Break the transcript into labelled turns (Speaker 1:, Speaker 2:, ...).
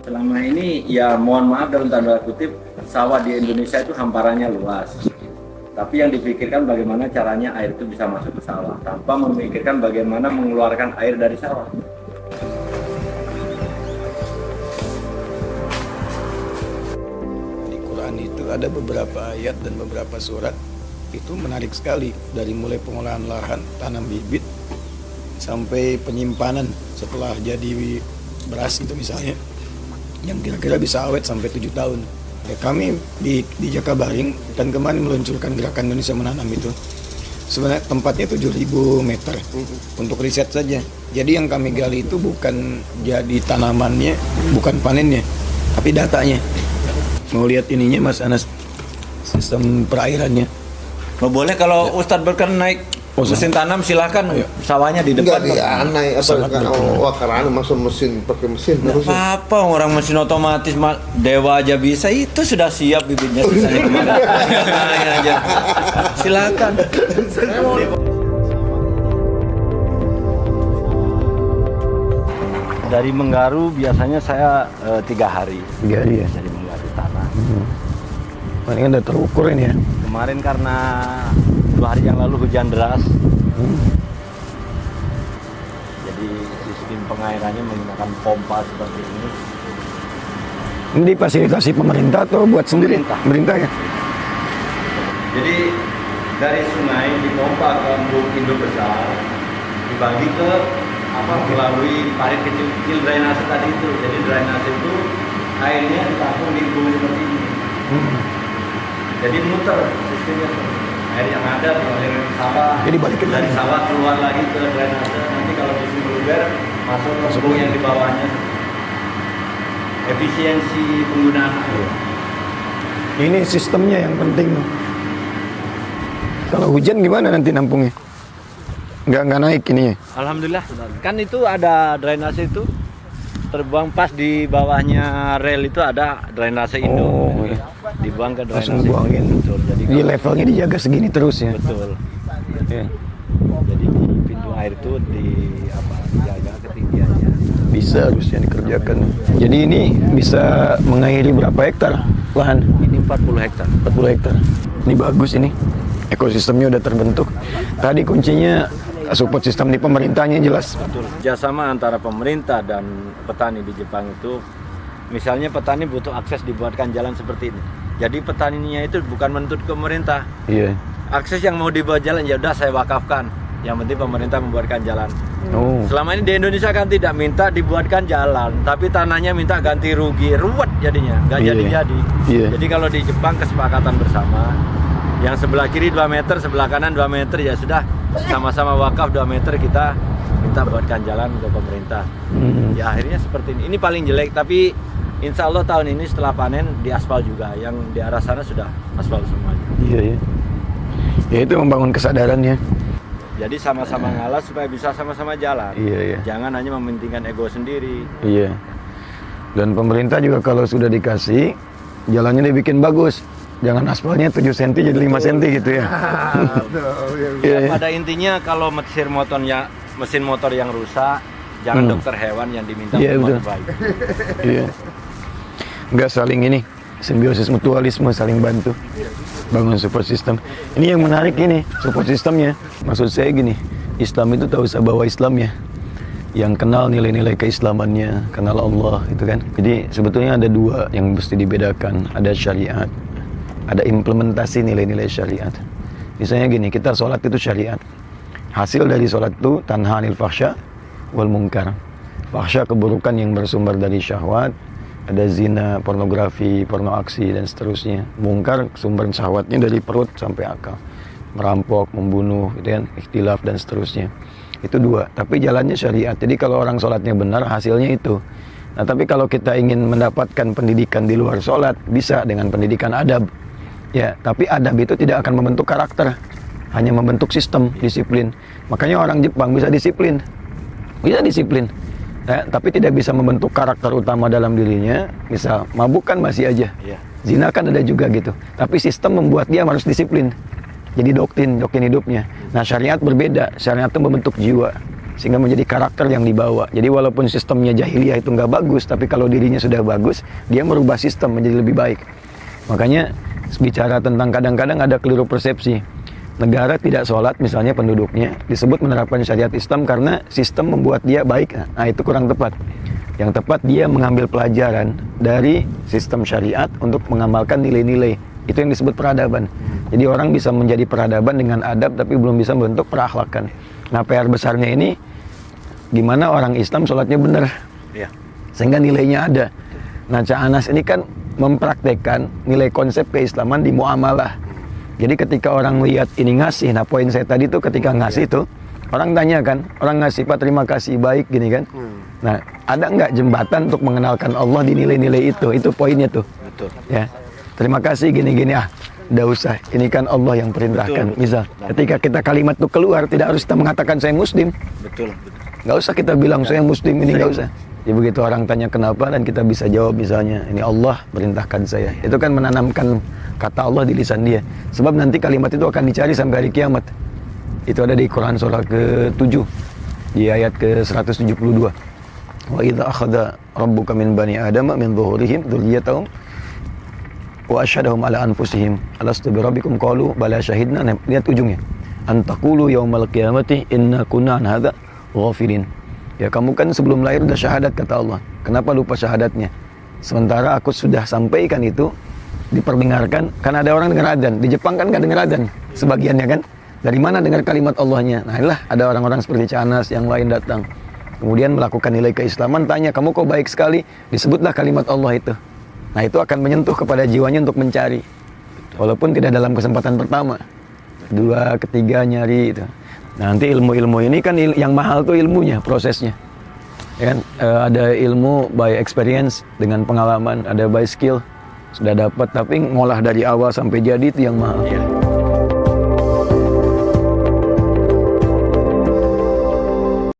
Speaker 1: Selama ini ya mohon maaf dalam tanda kutip sawah di Indonesia itu hamparannya luas. Tapi yang dipikirkan bagaimana caranya air itu bisa masuk ke sawah tanpa memikirkan bagaimana mengeluarkan air dari sawah.
Speaker 2: Di Quran itu ada beberapa ayat dan beberapa surat itu menarik sekali, dari mulai pengolahan lahan, tanam bibit sampai penyimpanan setelah jadi beras itu misalnya, yang kira-kira bisa awet sampai 7 tahun. Ya, kami di Jakabaring dan kemarin meluncurkan gerakan Indonesia Menanam itu. Sebenarnya tempatnya 7.000 meter untuk riset saja. Jadi yang kami gali itu bukan jadi tanamannya, bukan panennya, tapi datanya. Mau lihat ininya Mas Anas, sistem perairannya.
Speaker 1: Boleh kalau Ustadz berkenan naik mesin tanam silakan. Sawahnya di depan.
Speaker 3: Enggak dia naik apa karena masuk mesin pakai mesin terus.
Speaker 1: Apa orang mesin otomatis Dewa aja bisa, itu sudah siap bibitnya sisanya kemana. Aja. Silakan. Dari menggaru biasanya saya 3 hari.
Speaker 2: 3 hari ya.
Speaker 1: Dari menggaru tanah.
Speaker 2: Ini kan udah terukur ini ya.
Speaker 1: Kemarin karena 2 hari yang lalu hujan deras, jadi sistem pengairannya menggunakan pompa seperti ini.
Speaker 2: Ini difasilitasi pemerintah atau buat sendiri? Pemerintah ya.
Speaker 1: Jadi dari sungai dipompa ke embung induk besar, dibagi ke melalui parit kecil-kecil drainase tadi itu. Jadi drainase itu airnya ditampung di embung seperti ini. Jadi muter sistemnya. Air yang ada mengalir sawah,
Speaker 2: jadi balikin
Speaker 1: dari sawah keluar lagi ke drainase. Nanti kalau musim berluber masuk ke embung yang di bawahnya. Efisiensi penggunaan air.
Speaker 2: Ini sistemnya yang penting. Kalau hujan gimana nanti nampungnya? Nggak naik ini.
Speaker 1: Alhamdulillah. Kan itu ada drainase itu terbuang pas di bawahnya rel itu ada drainase induk.
Speaker 2: Oh, iya.
Speaker 1: Dibuang ke drainase.
Speaker 2: Langsung buangin.
Speaker 1: Betul. Jadi
Speaker 2: levelnya dijaga segini terus ya.
Speaker 1: Betul.
Speaker 2: Ya.
Speaker 1: Jadi di pintu air itu dijaga ketinggiannya.
Speaker 2: Bisa harusnya dikerjakan. Jadi ini bisa mengairi berapa hektar lahan?
Speaker 1: Ini 40 hektar.
Speaker 2: 40 hektar. Ini bagus ini. Ekosistemnya udah terbentuk. Tadi kuncinya support sistem di pemerintahnya jelas.
Speaker 1: Betul. Kerjasama antara pemerintah dan petani di Jepang itu, misalnya petani butuh akses dibuatkan jalan seperti ini. Jadi petaninya itu bukan menuntut ke pemerintah.
Speaker 2: Iya.
Speaker 1: Akses yang mau dibuat jalan ya udah saya wakafkan. Yang penting pemerintah membuatkan jalan.
Speaker 2: Oh.
Speaker 1: Selama ini di Indonesia kan tidak minta dibuatkan jalan, tapi tanahnya minta ganti rugi, ruwet jadinya, nggak jadi-jadi.
Speaker 2: Iya.
Speaker 1: Jadi kalau di Jepang kesepakatan bersama, yang sebelah kiri 2 meter, sebelah kanan 2 meter, ya sudah sama-sama wakaf 2 meter, kita minta buatkan jalan ke pemerintah. Ya akhirnya seperti ini. Ini paling jelek, tapi insya Allah tahun ini setelah panen di aspal juga. Yang di arah sana sudah aspal semuanya.
Speaker 2: Iya ya. Ya itu membangun kesadarannya.
Speaker 1: Jadi sama-sama ngalah supaya bisa sama-sama jalan.
Speaker 2: Iya ya.
Speaker 1: Jangan hanya mementingkan ego sendiri.
Speaker 2: Iya. Dan pemerintah juga kalau sudah dikasih, jalannya dibikin bagus. Jangan aspalnya 7 cm jadi 5 cm gitu ya.
Speaker 1: Ya, pada intinya kalau mesin motor yang rusak, jangan dokter hewan yang diminta untuk baik.
Speaker 2: Iya. Enggak saling ini, simbiosis mutualisme, saling bantu. Bangun support system. Ini yang menarik ini, support systemnya. Maksud saya gini, Islam itu tahu bawa Islam ya. Yang kenal nilai-nilai keislamannya, kenal Allah itu kan. Jadi sebetulnya ada 2 yang mesti dibedakan, ada syariat, ada implementasi nilai-nilai syariat. Misalnya gini, kita sholat itu syariat. Hasil dari sholat itu tanha anil fahsya wal munkar. Fahsya keburukan yang bersumber dari syahwat, ada zina, pornografi, porno aksi dan seterusnya. Munkar sumber syahwatnya dari perut sampai akal. Merampok, membunuh, gitu kan, ikhtilaf dan seterusnya. Itu 2, tapi jalannya syariat. Jadi kalau orang sholatnya benar, hasilnya itu. Nah tapi kalau kita ingin mendapatkan pendidikan di luar sholat, bisa dengan pendidikan adab. Ya, tapi adab itu tidak akan membentuk karakter, hanya membentuk sistem, disiplin. Makanya orang Jepang bisa disiplin. Ya, tapi tidak bisa membentuk karakter utama dalam dirinya. Misal, mabuk kan masih aja. Zina kan ada juga gitu. Tapi sistem membuat dia harus disiplin. Jadi doktrin hidupnya. Nah syariat berbeda. Syariat itu membentuk jiwa. sehingga menjadi karakter yang dibawa. Jadi walaupun sistemnya jahiliyah itu nggak bagus, tapi kalau dirinya sudah bagus, dia merubah sistem menjadi lebih baik. Makanya bicara tentang kadang-kadang ada keliru persepsi. Negara tidak sholat misalnya penduduknya disebut menerapkan syariat Islam karena sistem membuat dia baik. Nah itu kurang tepat. Yang tepat dia mengambil pelajaran dari sistem syariat untuk mengamalkan nilai-nilai. Itu yang disebut peradaban. Jadi orang bisa menjadi peradaban dengan adab tapi belum bisa membentuk perakhlakan. Nah PR besarnya ini gimana orang Islam sholatnya benar,
Speaker 1: Ya.
Speaker 2: sehingga nilainya ada. Nah Cak Anas ini kan mempraktekkan nilai konsep keislaman di muamalah. Jadi ketika orang lihat ini ngasih, nah poin saya tadi tuh ketika ngasih tuh orang tanya kan, orang ngasih Pak terima kasih baik gini kan. Nah ada nggak jembatan untuk mengenalkan Allah di nilai-nilai itu poinnya tuh.
Speaker 1: Betul.
Speaker 2: Ya terima kasih gini-gini nggak usah, ini kan Allah yang perintahkan.
Speaker 1: Betul.
Speaker 2: Misal ketika kita kalimat itu keluar tidak harus kita mengatakan saya muslim,
Speaker 1: Betul.
Speaker 2: nggak usah kita bilang saya muslim ini, nggak usah. Jadi begitu orang tanya kenapa dan kita bisa jawab misalnya ini Allah perintahkan saya, itu kan menanamkan kata Allah di lisan dia. Sebab nanti kalimat itu akan dicari sampai hari kiamat. Itu ada di Quran surah ke-7 di ayat ke-172. Wa idza akhadha rabbuka min bani adama min dhuhurihim dzurriyyatahum wa asyhadahum ala anfusihim alastu bi rabbikum qalu bala syahidna. Lihat ujungnya. Antaqulu yaumal qiyamati inna kunna an hadza ghafilin. Ya kamu kan sebelum lahir sudah syahadat kata Allah. Kenapa lupa syahadatnya? Sementara aku sudah sampaikan itu diperdengarkan, karena ada orang dengar adzan. Di Jepang kan nggak dengar adzan sebagiannya kan. Dari mana dengar kalimat Allahnya? Nah inilah ada orang-orang seperti Canas yang lain datang. Kemudian melakukan nilai keislaman, tanya kamu kok baik sekali, disebutlah kalimat Allah itu. Nah itu akan menyentuh kepada jiwanya untuk mencari. Walaupun tidak dalam kesempatan pertama, kedua, ketiga nyari itu. Nah, nanti ilmu-ilmu ini kan yang mahal tuh ilmunya, prosesnya. Ya kan? Ada ilmu by experience dengan pengalaman, ada by skill sudah dapat, tapi ngolah dari awal sampai jadi itu yang mahal.
Speaker 1: Ya.